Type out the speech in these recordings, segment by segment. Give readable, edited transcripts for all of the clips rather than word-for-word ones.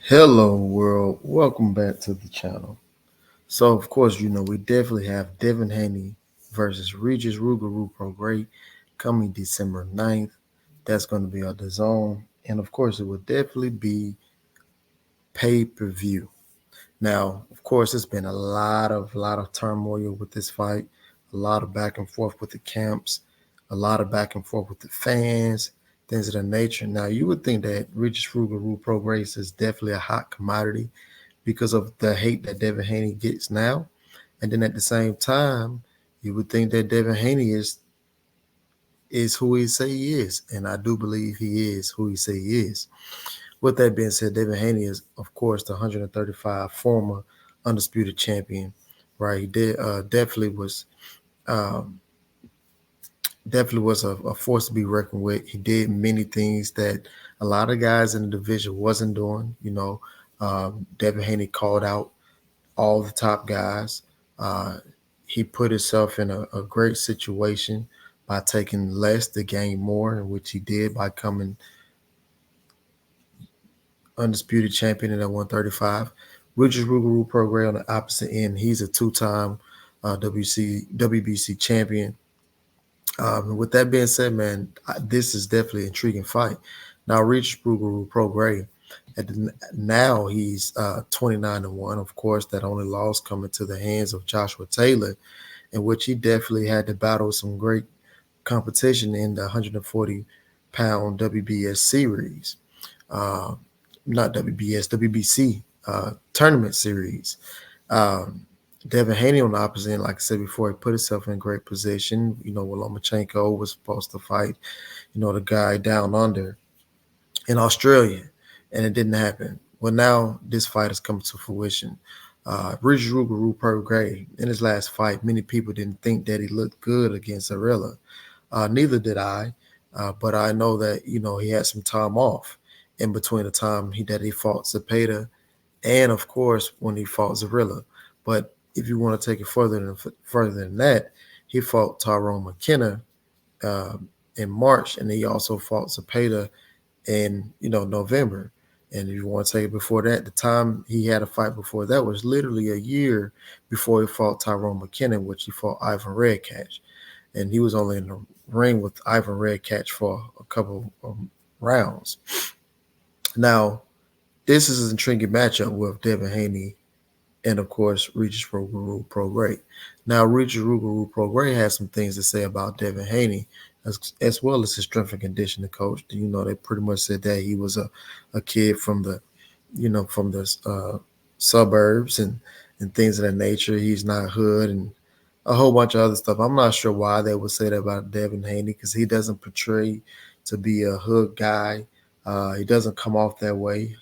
Hello, world. Welcome back to the channel. So, of course, we definitely have Devin Haney versus Regis Prograis coming December 9th. That's going to be on the zone. And, of course, it will definitely be pay per view. Now, of course, it's been a lot of turmoil with this fight, a lot of back and forth with the camps, a lot of back and forth with the fans, things of that nature. Now, you would think that Regis Prograis is definitely a hot commodity because of the hate that Devin Haney gets now. And then at the same time, you would think that Devin Haney is who he say he is, and I do believe he is who he say he is. With that being said, Devin Haney is, of course, the 135 former undisputed champion. Right, he did um, definitely was a force to be reckoned with. He did many things that a lot of guys in the division wasn't doing. Devin Haney called out all the top guys. Uh, he put himself in a great situation by taking less to gain more, which he did by coming undisputed champion in at 135. Regis Prograis on the opposite end. He's a two-time WBC champion. With that being said, man, this is definitely an intriguing fight. Now, Regis Prograis, now he's 29-1. Of course, that only loss coming to the hands of Joshua Taylor, in which he definitely had to battle some great competition in the 140-pound WBS series. Uh, Not WBS, WBC tournament series. Um, Devin Haney on the opposite end, like I said before, he put himself in great position. When Lomachenko was supposed to fight, the guy down under in Australia, and it didn't happen. Well, now this fight has come to fruition. Regis Prograis, in his last fight, many people didn't think that he looked good against Arella. Neither did I, but I know that he had some time off in between the time that he fought Zepeda and of course when he fought Zarilla. But if you want to take it further than that, he fought Tyrone McKenna uh, in March, and he also fought Zepeda in November. And if you want to take it before that, the time he had a fight before that was literally a year before he fought Tyrone McKenna, which he fought Ivan Redcatch, and he was only in the ring with Ivan Redcatch for a couple of rounds. Now, this is an intriguing matchup with Devin Haney and of course Regis Prograis. Now, Regis Prograis has some things to say about Devin Haney, as well as his strength and conditioning coach. They pretty much said that he was a kid from the suburbs and things of that nature. He's not hood and a whole bunch of other stuff. I'm not sure why they would say that about Devin Haney because he doesn't portray to be a hood guy. He doesn't come off that way.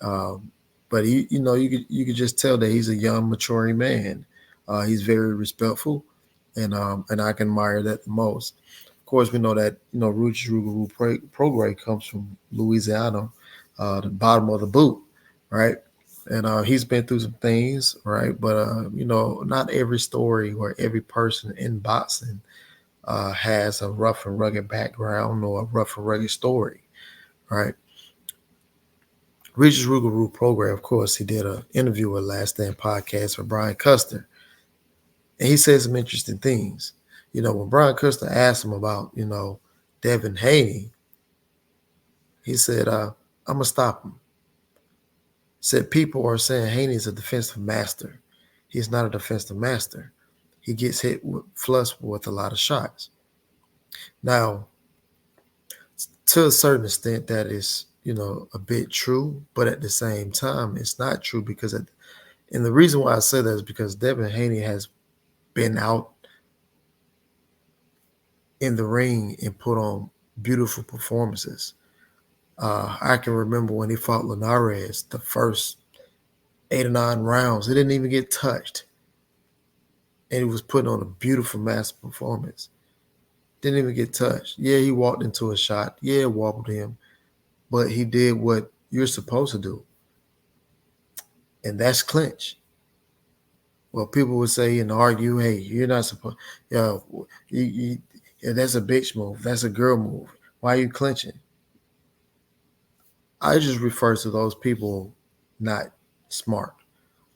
Um, but you could just tell that he's a young, maturing man. He's very respectful, and I can admire that the most. Of course, we know that Ruchi Prograis comes from Louisiana, the bottom of the boot, right? And he's been through some things, right? But not every story or every person in boxing has a rough and rugged background or a rough and rugged story, right? Regis Prograis, of course, he did an interview with Last Stand podcast with Brian Custer, and he said some interesting things. When Brian Custer asked him about, Devin Haney, he said, I'm going to stop him. Said people are saying Haney's a defensive master. He's not a defensive master. He gets hit with flush with a lot of shots. Now, to a certain extent, that is, a bit true, but at the same time, it's not true because and the reason why I say that is because Devin Haney has been out in the ring and put on beautiful performances. I can remember when he fought Linares, the first 8 or 9 rounds, he didn't even get touched, and he was putting on a beautiful, massive performance. Didn't even get touched. Yeah, he walked into a shot. Yeah, it wobbled him, but he did what you're supposed to do, and that's clinch. Well, people would say and argue, "Hey, you're not supposed. Yeah, that's a bitch move. That's a girl move. Why are you clinching?" I just refer to those people not smart.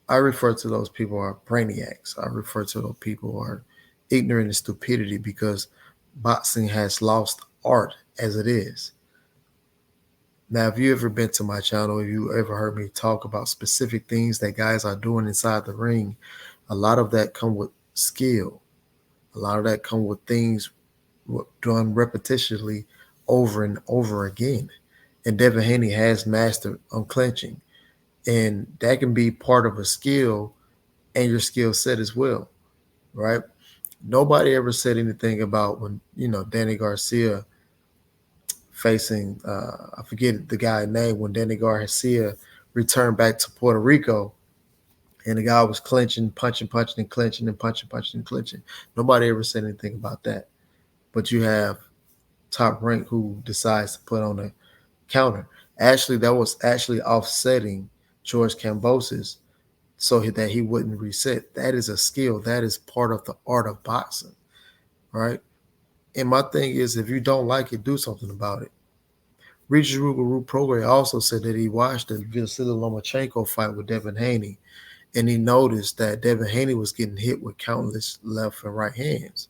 I refer to those people as brainiacs. I refer to those people who are ignorant and stupidity because boxing has lost art as it is. Now, if you ever been to my channel, if you ever heard me talk about specific things that guys are doing inside the ring, a lot of that come with skill. A lot of that come with things done repetitively over and over again. And Devin Haney has mastered unclenching. And that can be part of a skill and your skill set as well, right? Nobody ever said anything about when, Danny Garcia facing, I forget the guy's name, when Danny Garcia returned back to Puerto Rico and the guy was clinching, punching, and clinching, and punching, and clinching. Nobody ever said anything about that. But you have Top Rank who decides to put on a counter. Actually, that was actually offsetting George Kambosos so that he wouldn't reset. That is a skill. That is part of the art of boxing, right? And my thing is, if you don't like it, do something about it. Regis Prograis also said that he watched the Vasily Lomachenko fight with Devin Haney, and he noticed that Devin Haney was getting hit with countless left and right hands.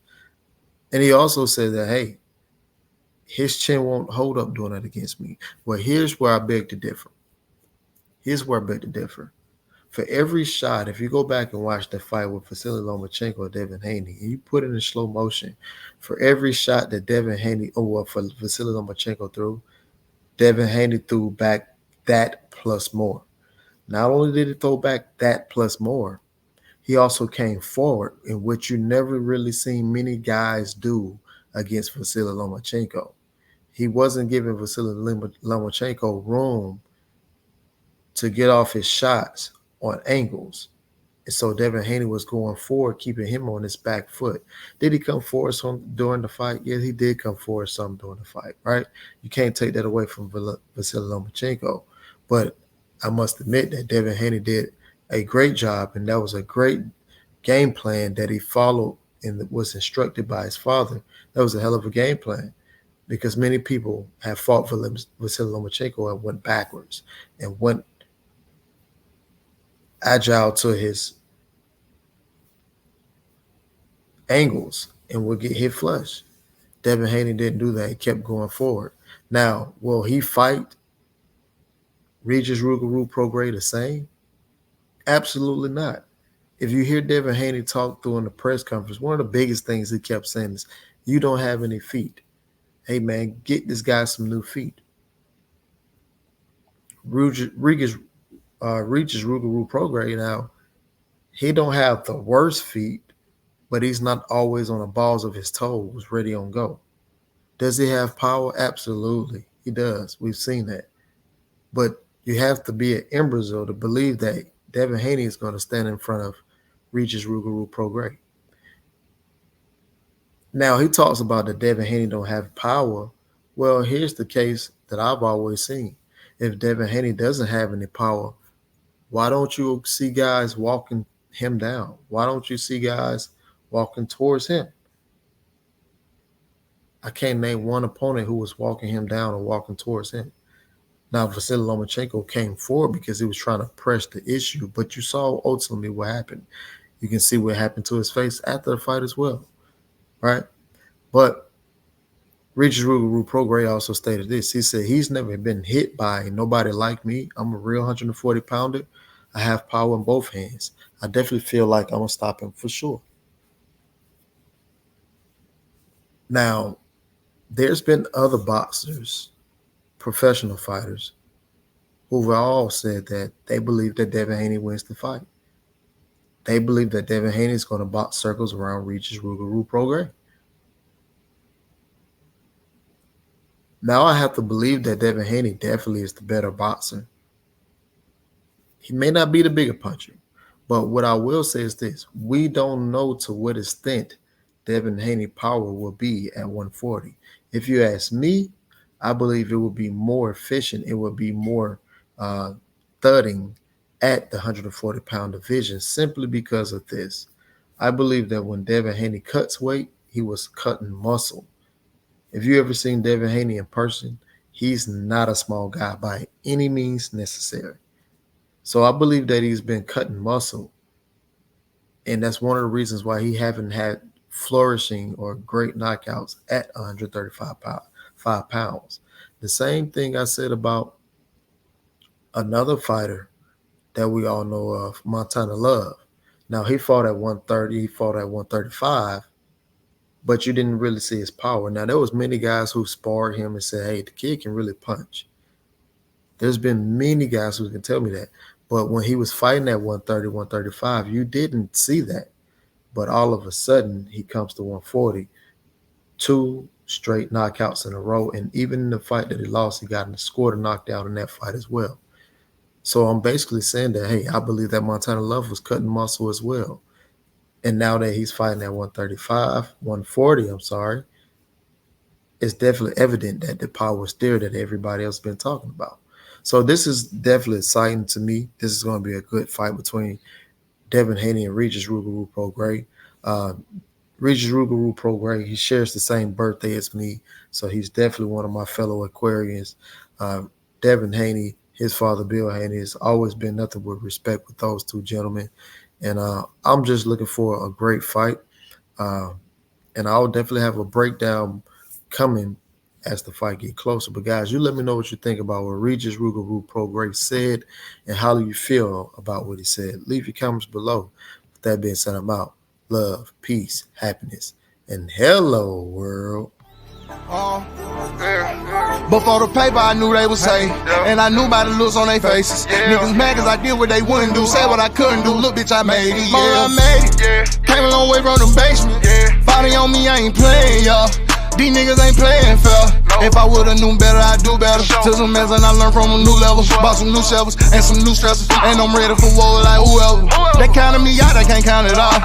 And he also said that, hey, his chin won't hold up doing that against me. Well, here's where I beg to differ. For every shot, if you go back and watch the fight with Vasily Lomachenko and Devin Haney, and you put it in slow motion, for every shot that Devin Haney, for Vasily Lomachenko threw, Devin Haney threw back that plus more. Not only did he throw back that plus more, he also came forward, in which you never really seen many guys do against Vasily Lomachenko. He wasn't giving Vasily Lomachenko room to get off his shots on angles. And so Devin Haney was going forward, keeping him on his back foot. Did he come forward some during the fight? Yeah, he did come forward some during the fight, right? You can't take that away from Vasily Lomachenko. But I must admit that Devin Haney did a great job, and that was a great game plan that he followed and was instructed by his father. That was a hell of a game plan because many people have fought for Vasily Lomachenko and went backwards and went agile to his angles and would get hit flush. Devin Haney didn't do that. He kept going forward. Now, will he fight Regis Prograis the same? Absolutely not. If you hear Devin Haney talk during the press conference, one of the biggest things he kept saying is, you don't have any feet. Hey, man, get this guy some new feet. Regis Prograis now, he don't have the worst feet, but he's not always on the balls of his toes, ready on go. Does he have power? Absolutely. He does. We've seen that. But you have to be an imbecile to believe that Devin Haney is going to stand in front of Regis Prograis. Now, he talks about that Devin Haney don't have power. Well, here's the case that I've always seen. If Devin Haney doesn't have any power, why don't you see guys walking him down? Why don't you see guys walking towards him? I can't name one opponent who was walking him down or walking towards him. Now, Vasily Lomachenko came forward because he was trying to press the issue, but you saw ultimately what happened. You can see what happened to his face after the fight as well, right? But Regis Prograis also stated this. He said, he's never been hit by nobody like me. I'm a real 140 pounder. I have power in both hands. I definitely feel like I'm going to stop him for sure. Now, there's been other boxers, professional fighters, who've all said that they believe that Devin Haney wins the fight. They believe that Devin Haney is going to box circles around Regis Prograis. Now I have to believe that Devin Haney definitely is the better boxer. He may not be the bigger puncher, but what I will say is this. We don't know to what extent Devin Haney power will be at 140. If you ask me, I believe it will be more efficient. It will be more thudding at the 140-pound division simply because of this. I believe that when Devin Haney cuts weight, he was cutting muscle. If you ever seen Devin Haney in person, he's not a small guy by any means necessary. So I believe that he's been cutting muscle, and that's one of the reasons why he haven't had flourishing or great knockouts at 135 pounds. The same thing I said about another fighter that we all know of, Montana Love. Now he fought at 130, he fought at 135, but you didn't really see his power. Now there was many guys who sparred him and said, "Hey, the kid can really punch." There's been many guys who can tell me that. But when he was fighting at 130, 135, you didn't see that. But all of a sudden, he comes to 140, two straight knockouts in a row. And even in the fight that he lost, he scored a knockdown in that fight as well. So I'm basically saying that, hey, I believe that Montana Love was cutting muscle as well. And now that he's fighting at 140, it's definitely evident that the power is there that everybody else has been talking about. So this is definitely exciting to me. This is going to be a good fight between Devin Haney and Regis Prograis. Regis Prograis, he shares the same birthday as me, so he's definitely one of my fellow Aquarians. Devin Haney, his father Bill Haney, has always been nothing but respect with those two gentlemen, and I'm just looking for a great fight. And I'll definitely have a breakdown coming as the fight get closer. But guys, you let me know what you think about what Regis Prograis said and how do you feel about what he said. Leave your comments below. With that being said, I'm out. Love, peace, happiness, and hello world. Before the paper, I knew they would say, and I knew by the looks on their faces. Niggas mad cause I did what they wouldn't do, say what I couldn't do. Look, bitch, I made it. I made it. Came a long way from the basement. Body on me, I ain't playing, y'all. These niggas ain't playing fair. If I would've known better, I'd do better. Took some mess and I learned from a new level. Bought some new shovels and some new stressors, and I'm ready for war like whoever. They counted me out, I can't count it all.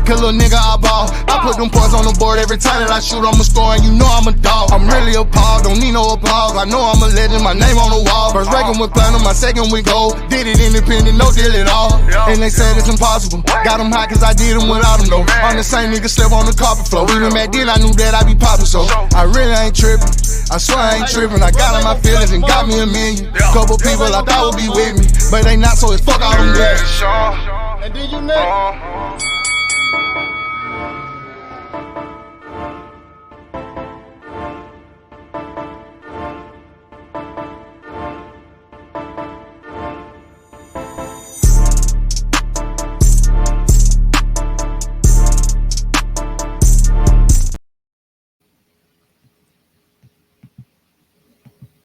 Cause little nigga, I ball. I put them points on the board every time that I shoot, I'ma score, and you know I'm a dog. I'm really appalled, don't need no applause. I know I'm a legend, my name on the wall. First record with platinum, my second with gold. Did it independent, no deal at all. And they said it's impossible. Got them high cause I did them without them though. I'm the same nigga slept on the carpet floor. Even back then I knew that I'd be poppin', so I really ain't trippin'. I swear I ain't trippin'. I got in my feelings and got me a million. Couple people I thought would be with me, but they not, so it's fuck all them niggas. And then you next.